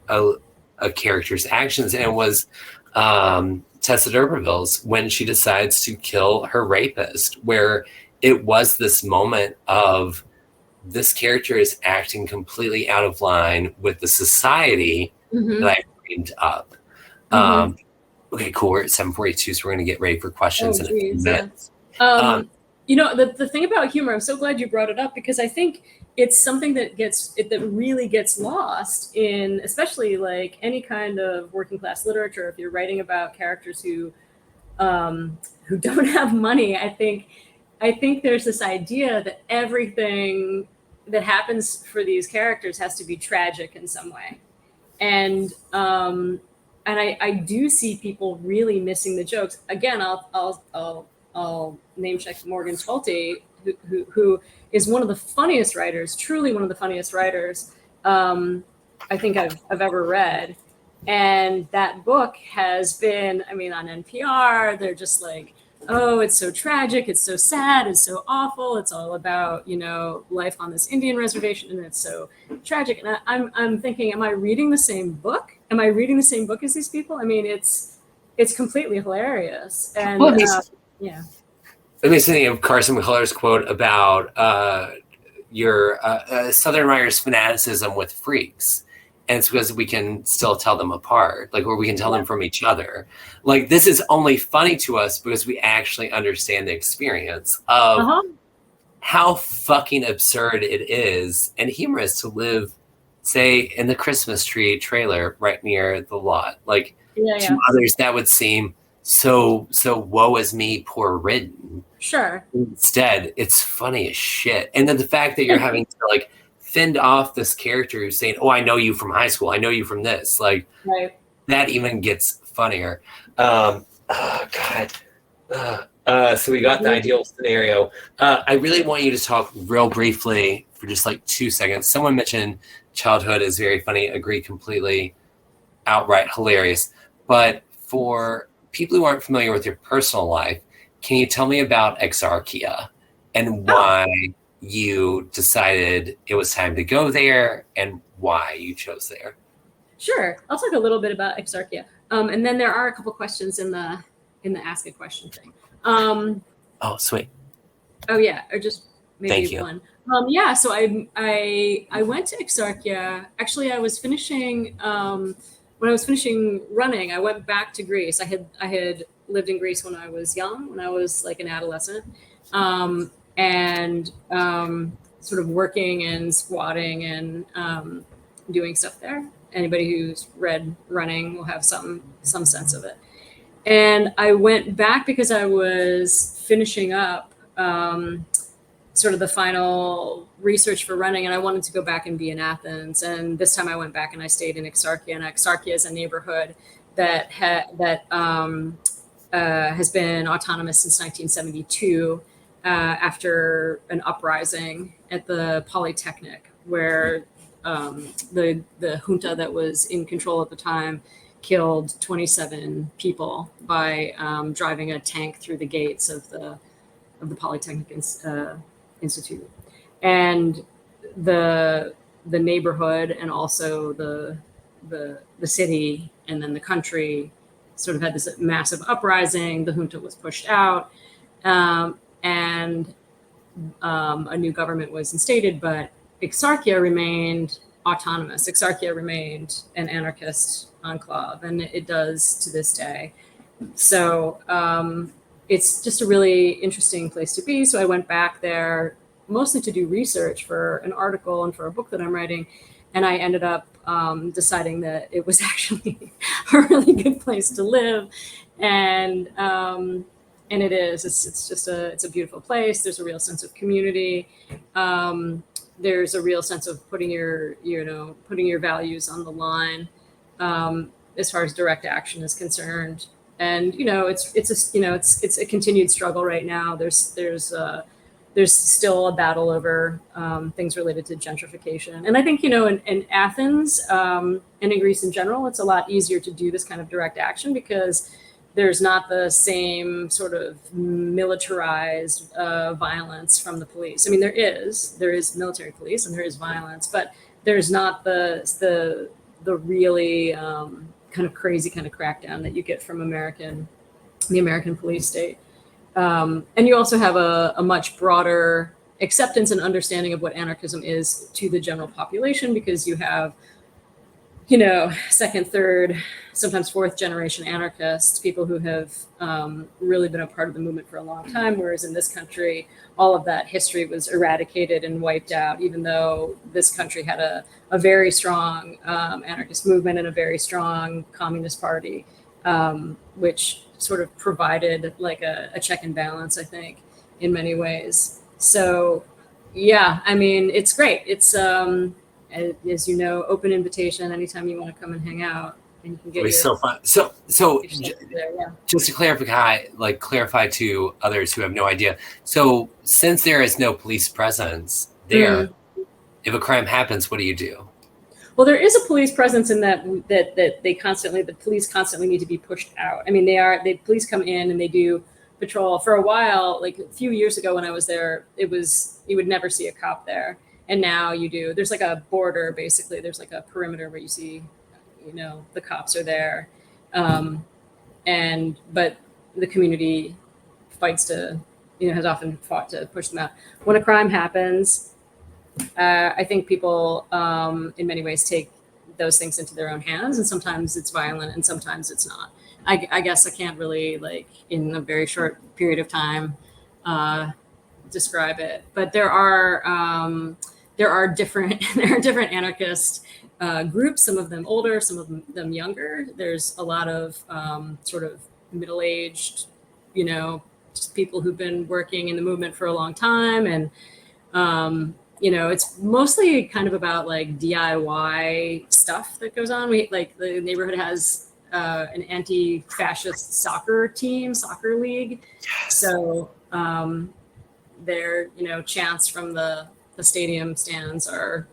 a character's actions. And it was Tessa D'Urberville's, when she decides to kill her rapist, where it was this moment of, this character is acting completely out of line with the society that I framed up. Okay, cool. We're at 7:42, so we're going to get ready for questions in a few minutes. You know, the thing about humor, I'm so glad you brought it up, because I think it's something that really gets lost in, especially like any kind of working class literature. If you're writing about characters who don't have money, I think there's this idea that everything that happens for these characters has to be tragic in some way. And I do see people really missing the jokes. Again, I'll name check Morgan Schulte, who is one of the funniest writers, truly one of the funniest writers I think I've ever read. And that book has been, I mean, on NPR, they're just like, oh, it's so tragic, it's so sad, it's so awful, it's all about, you know, life on this Indian reservation, and it's so tragic. And I'm thinking, am I reading the same book? Am I reading the same book as these people? I mean, it's completely hilarious. And yeah. It makes me think of Carson McCullers' quote about your Southern writers' fanaticism with freaks. And it's because we can still tell them apart, like, or we can tell them from each other. Like, this is only funny to us because we actually understand the experience of how fucking absurd it is and humorous to live, say, in the Christmas tree trailer right near the lot. Like, to others, that would seem so woe is me, poor ridden. Sure. Instead, it's funny as shit. And then the fact that you're having to, like, fend off this character who's saying, oh, I know you from high school, I know you from this, like, that even gets funnier. Oh god. So we got the ideal scenario. I really want you to talk real briefly for just like 2 seconds. Someone mentioned childhood is very funny. Agree completely. Outright hilarious. But for people who aren't familiar with your personal life, can you tell me about Exarchia and why you decided it was time to go there and why you chose there? Sure. I'll talk a little bit about Exarchia. And then there are a couple questions in the ask a question thing. Oh, sweet. Oh yeah, or just maybe Thank you. one. Yeah, so I went to Exarchia. Actually, I was finishing when I was finishing running, I went back to Greece. I had lived in Greece when I was young, when I was like an adolescent. And sort of working and squatting and doing stuff there. Anybody who's read Running will have some sense of it. And I went back because I was finishing up sort of the final research for Running, and I wanted to go back and be in Athens. And this time I went back and I stayed in Exarchia. And Exarchia is a neighborhood that has been autonomous since 1972. After an uprising at the Polytechnic, where the junta that was in control at the time killed 27 people by driving a tank through the gates of the Polytechnic Institute, and the neighborhood and also the city and then the country sort of had this massive uprising. The junta was pushed out, and a new government was instated, but Exarchia remained autonomous. Exarchia remained an anarchist enclave, and it does to this day. So it's just a really interesting place to be. So I went back there mostly to do research for an article and for a book that I'm writing. And I ended up deciding that it was actually a really good place to live. And it is. It's a beautiful place. There's a real sense of community. There's a real sense of putting your values on the line as far as direct action is concerned. And it's a continued struggle right now. There's still a battle over things related to gentrification. And I think, in Athens and in Greece in general, it's a lot easier to do this kind of direct action because there's not the same sort of militarized violence from the police. I mean, there is military police and there is violence, but there's not the really kind of crazy kind of crackdown that you get from the American police state. And you also have a much broader acceptance and understanding of what anarchism is to the general population, because you have, second, third, sometimes fourth generation anarchists, people who have really been a part of the movement for a long time. Whereas in this country, all of that history was eradicated and wiped out, even though this country had a very strong anarchist movement and a very strong communist party, which sort of provided like a check and balance, I think, in many ways. So, yeah, I mean, it's great. It's, as you know, open invitation anytime you want to come and hang out. And you can get so fun. So there, yeah. Just to clarify to others who have no idea. So since there is no police presence there, if a crime happens, what do you do? Well, there is a police presence in that the police constantly need to be pushed out. I mean, the police come in and they do patrol. For a while, like a few years ago when I was there, you would never see a cop there. And now you do. There's like a border, basically. There's like a perimeter where you see, the cops are there. But the community fights has often fought to push them out. When a crime happens, I think people in many ways take those things into their own hands, and sometimes it's violent and sometimes it's not. I guess I can't really, in a very short period of time, describe it. But there are different anarchist groups, some of them older, some of them younger. There's a lot of sort of middle-aged, just people who've been working in the movement for a long time. And, it's mostly kind of about DIY stuff that goes on. The neighborhood has an anti-fascist soccer league. Yes. So their, chants from the stadium stands are,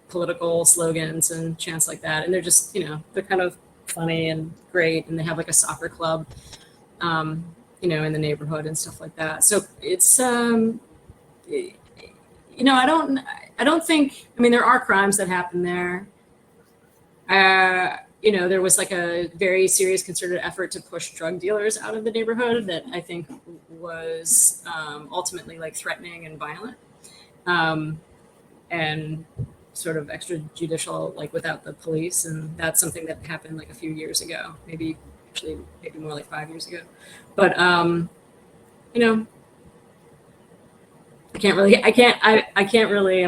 political slogans and chants like that. And they're just, they're kind of funny and great. And they have a soccer club, in the neighborhood and stuff like that. So it's, I don't think, there are crimes that happen there. There was a very serious concerted effort to push drug dealers out of the neighborhood that I think was ultimately threatening and violent. And sort of extrajudicial, without the police. And that's something that happened a few years ago, maybe more like 5 years ago. But, I'm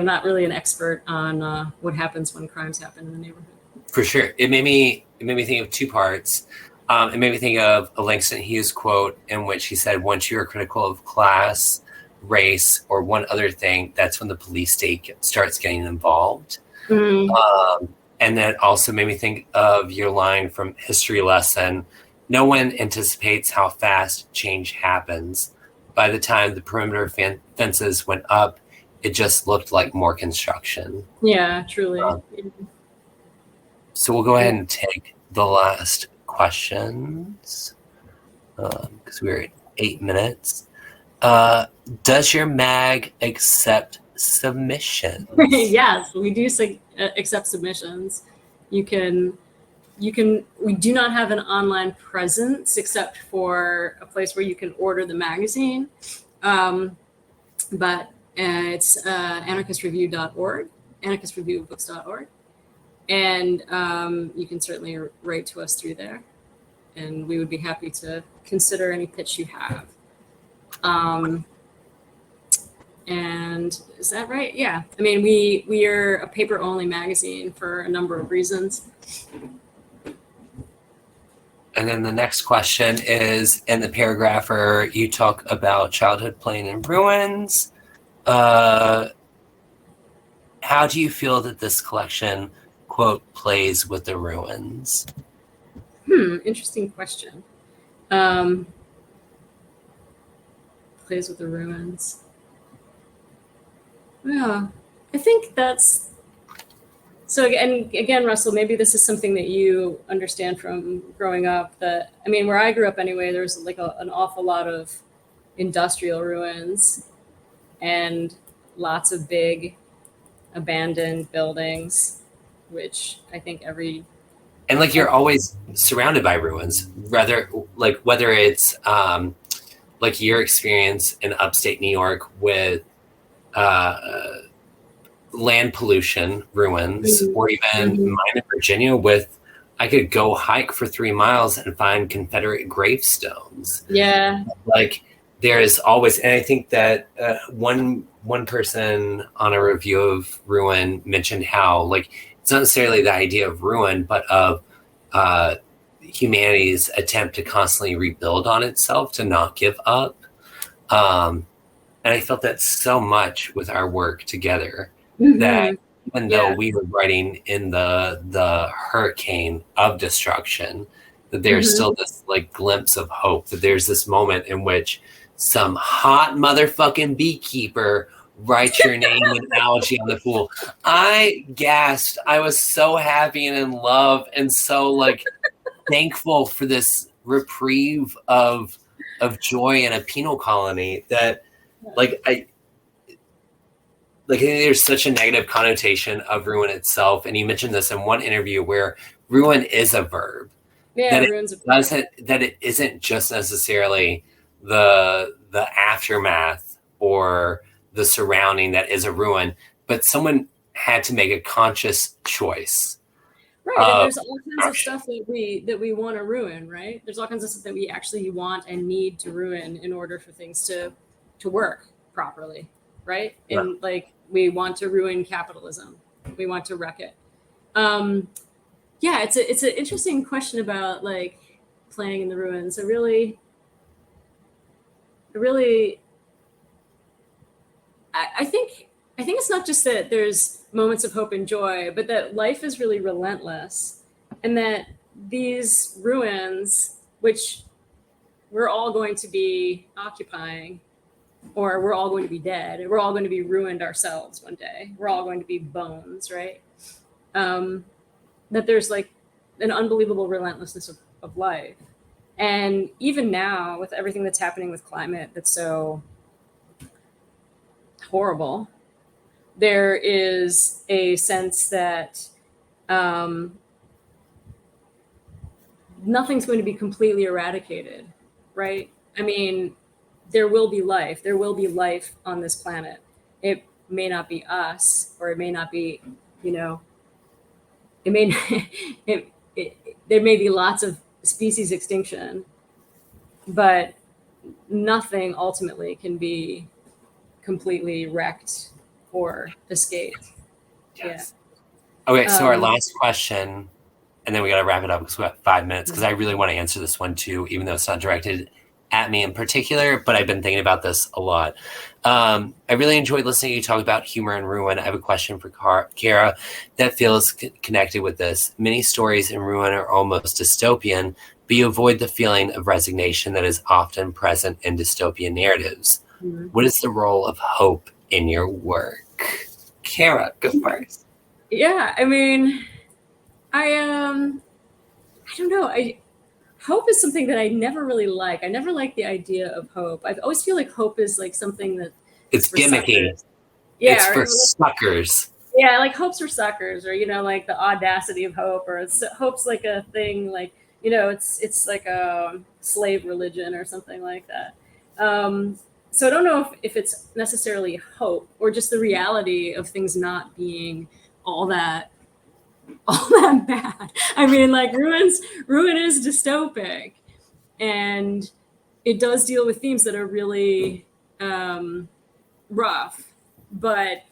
not really an expert on what happens when crimes happen in the neighborhood. For sure. It made me think of two parts. It made me think of a Langston Hughes quote in which he said, once you're critical of class, race, or one other thing, that's when the police state starts getting involved. Mm-hmm. And that also made me think of your line from History Lesson. No one anticipates how fast change happens. By the time the perimeter fences went up It just looked like more construction. Yeah, truly. So we'll go ahead and take the last questions because we're at 8 minutes. Does your mag accept submissions? Yes, we do accept submissions. We do not have an online presence except for a place where you can order the magazine. But it's anarchistreview.org, anarchistreviewbooks.org. And you can certainly write to us through there. And we would be happy to consider any pitch you have. And is that right? Yeah. I mean, we are a paper-only magazine for a number of reasons. And then the next question is, in the paragraph where you talk about childhood playing in ruins, how do you feel that this collection, quote, plays with the ruins? Interesting question. Plays with the ruins. Yeah, I think that's... So again, Russell, maybe this is something that you understand from growing up. That, I mean, where I grew up anyway, there's like an awful lot of industrial ruins and lots of big abandoned buildings, which I think and like you're always surrounded by ruins, whether it's like your experience in upstate New York with land pollution ruins, or even mine in Virginia with, I could go hike for 3 miles and find Confederate gravestones. Yeah. Like there's always, and I think that one person on a review of ruin mentioned how like it's not necessarily the idea of ruin, but of humanity's attempt to constantly rebuild on itself, to not give up. And I felt that so much with our work together, that even though we were writing in the hurricane of destruction, that there's still this like glimpse of hope, that there's this moment in which some hot motherfucking beekeeper writes your name with algae on the pool. I gasped. I was so happy and in love and so like thankful for this reprieve of joy in a penal colony that I think there's such a negative connotation of ruin itself. And you mentioned this in one interview where ruin is a verb. Yeah, that it isn't just necessarily the aftermath or the surrounding that is a ruin, but someone had to make a conscious choice. Right, and there's all kinds of stuff that we want to ruin, right? There's all kinds of stuff that we actually want and need to ruin in order for things to work properly, right? Yeah. And like we want to ruin capitalism, we want to wreck it. Yeah, it's an interesting question about like playing in the ruins. I think it's not just that there's moments of hope and joy, but that life is really relentless, and that these ruins, which we're all going to be occupying, or we're all going to be dead, and we're all going to be ruined ourselves one day. We're all going to be bones, right? That there's like an unbelievable relentlessness of life. And even now, with everything that's happening with climate that's so horrible, there is a sense that nothing's going to be completely eradicated, right? I mean, there will be life. There will be life on this planet. It may not be us, or it may not be, it may there may be lots of species extinction, but nothing ultimately can be completely wrecked or escaped. Yes. Yeah. Okay, so our last question, and then we got to wrap it up because we have 5 minutes, because I really want to answer this one too, even though it's not directed at me in particular, but I've been thinking about this a lot. I really enjoyed listening to you talk about humor and ruin. I have a question for Cara that feels connected with this. Many stories in ruin are almost dystopian, but you avoid the feeling of resignation that is often present in dystopian narratives. What is the role of hope in your work? Cara, go first. Yeah, I mean, I don't know. Hope is something that I never really like. I never like the idea of hope. I always feel like hope is like something that It's for gimmicky. suckers. Yeah, It's for suckers. Yeah, like hope's for suckers, or like the audacity of hope, or hope's like a thing, like it's like a slave religion or something like that. So I don't know if it's necessarily hope or just the reality of things not being all that bad. I mean, like ruin is dystopic, and it does deal with themes that are really rough, but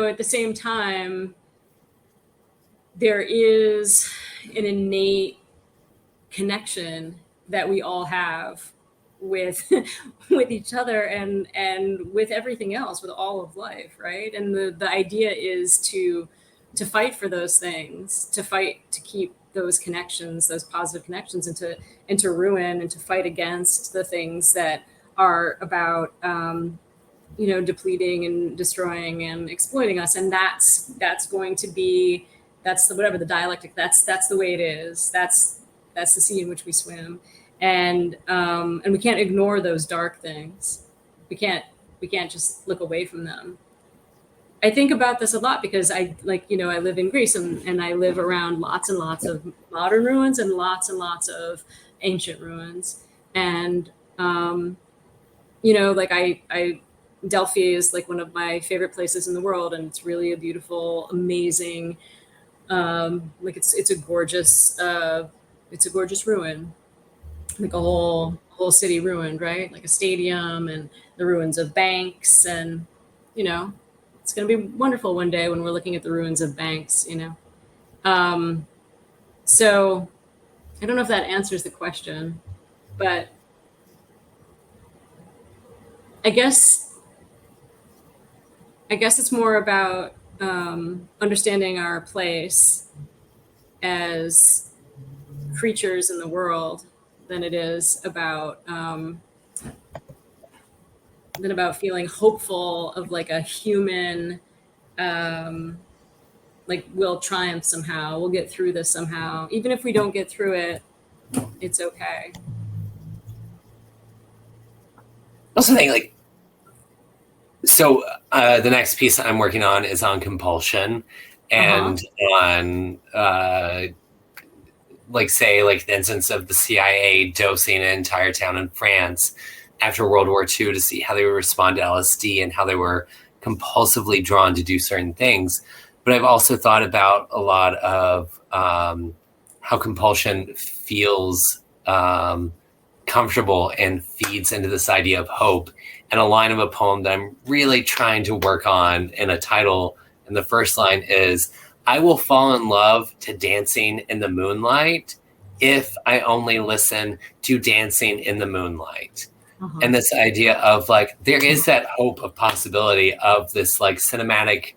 at the same time, there is an innate connection that we all have with with each other and with everything else, with all of life, right? And the idea is to fight for those things, to fight to keep those connections, those positive connections, and to ruin and to fight against the things that are about depleting and destroying and exploiting us. And that's going to be, that's the, whatever the dialectic, that's the way it is. That's the sea in which we swim. And we can't ignore those dark things. We can't just look away from them. I think about this a lot because I live in Greece, and I live around lots and lots of modern ruins and lots of ancient ruins. And I Delphi is like one of my favorite places in the world, and it's really a beautiful, amazing, it's a gorgeous ruin, like a whole city ruined, right? Like a stadium and the ruins of banks, and it's going to be wonderful one day when we're looking at the ruins of banks. So I don't know if that answers the question, but I guess it's more about understanding our place as creatures in the world than it is about feeling hopeful of like a human, like we'll triumph somehow, we'll get through this somehow. Even if we don't get through it, it's okay. I also think like, so the next piece I'm working on is on compulsion and on the instance of the CIA dosing an entire town in France after World War II to see how they would respond to LSD and how they were compulsively drawn to do certain things. But I've also thought about a lot of how compulsion feels comfortable and feeds into this idea of hope. And a line of a poem that I'm really trying to work on in a title, and the first line is, "I will fall in love to dancing in the moonlight if I only listen to dancing in the moonlight." And this idea of like, there is that hope of possibility of this like cinematic,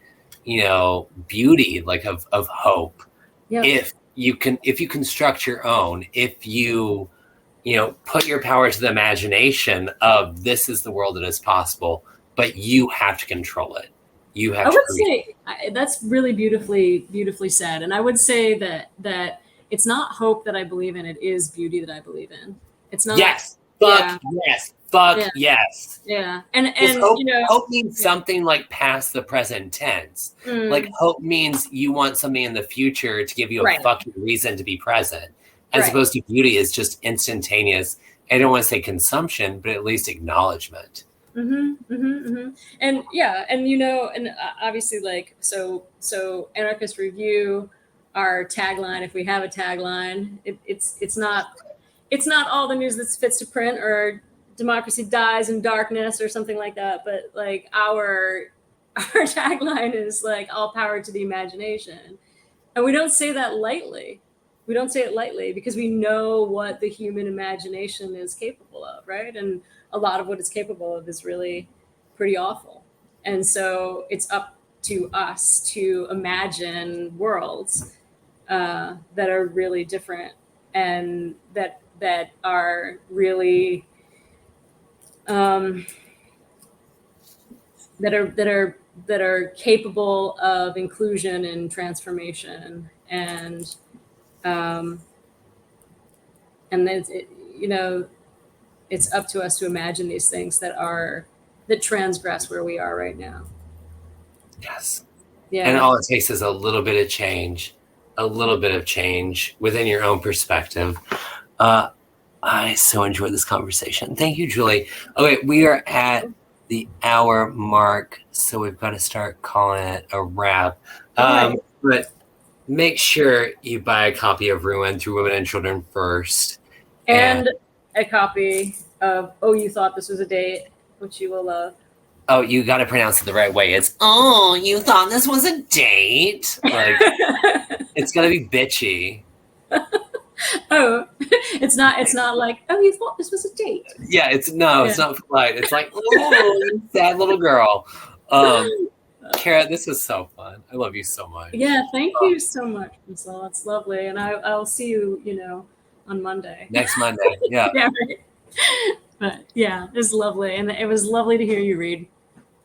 beauty, like of hope. Yep. If you construct your own, if you, put your power to the imagination of this is the world that is possible, but you have to control it. You have to say that's really beautifully said. And I would say that it's not hope that I believe in, it is beauty that I believe in. It's not. Yes. Fuck yes. Fuck yes. Yeah. And hope means something like past the present tense. Like hope means you want something in the future to give you a fucking reason to be present. As opposed to beauty is just instantaneous. I don't want to say consumption, but at least acknowledgement. And and obviously, like, so Anarchist Review, our tagline, if we have a tagline, it's not all the news that fits to print, or democracy dies in darkness, or something like that. But like our tagline is like all power to the imagination, and we don't say that lightly. We don't say it lightly because we know what the human imagination is capable of, right? And a lot of what it's capable of is really pretty awful. And so it's up to us to imagine worlds that are really different, and that are really that are capable of inclusion and transformation, and then it's up to us to imagine these things that transgress where we are right now. Yes. Yeah. And all it takes is a little bit of change within your own perspective. I so enjoyed this conversation. Thank you, Julie. Okay, we are at the hour mark, so we've got to start calling it a wrap. Right. But make sure you buy a copy of Ruin Through Women and Children First. And a copy of Oh, You Thought This Was a Date, which you will love. Oh, you got to pronounce it the right way. It's, oh, you thought this was a date? Like, it's going to be bitchy. Oh, it's not like, oh, you thought this was a date. Yeah, it's not polite. It's like, oh, you sad little girl. Cara, this was so fun. I love you so much. Yeah, thank you so much, Marcel. It's lovely. And I'll see you, on Monday. Next Monday, yeah. Yeah, right. But yeah, it was lovely. And it was lovely to hear you read,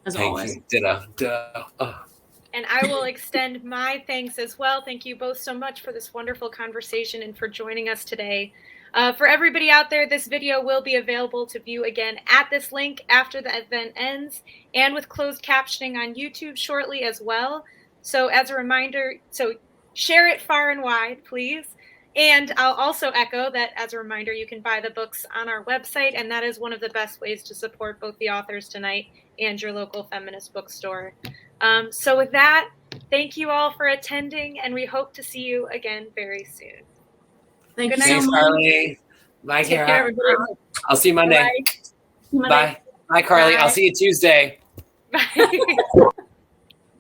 as always. Thank you. Ditto. Oh. And I will extend my thanks as well. Thank you both so much for this wonderful conversation and for joining us today. For everybody out there, this video will be available to view again at this link after the event ends, and with closed captioning on YouTube shortly as well. So as a reminder, share it far and wide, please. And I'll also echo that as a reminder, you can buy the books on our website, and that is one of the best ways to support both the authors tonight and your local feminist bookstore. So with that, thank you all for attending, and we hope to see you again very soon. Thank you Thanks, so much. Carly. Bye, Take Cara. care, everybody. I'll see you Monday. Bye. Bye, Carly. Bye. I'll see you Tuesday. Bye.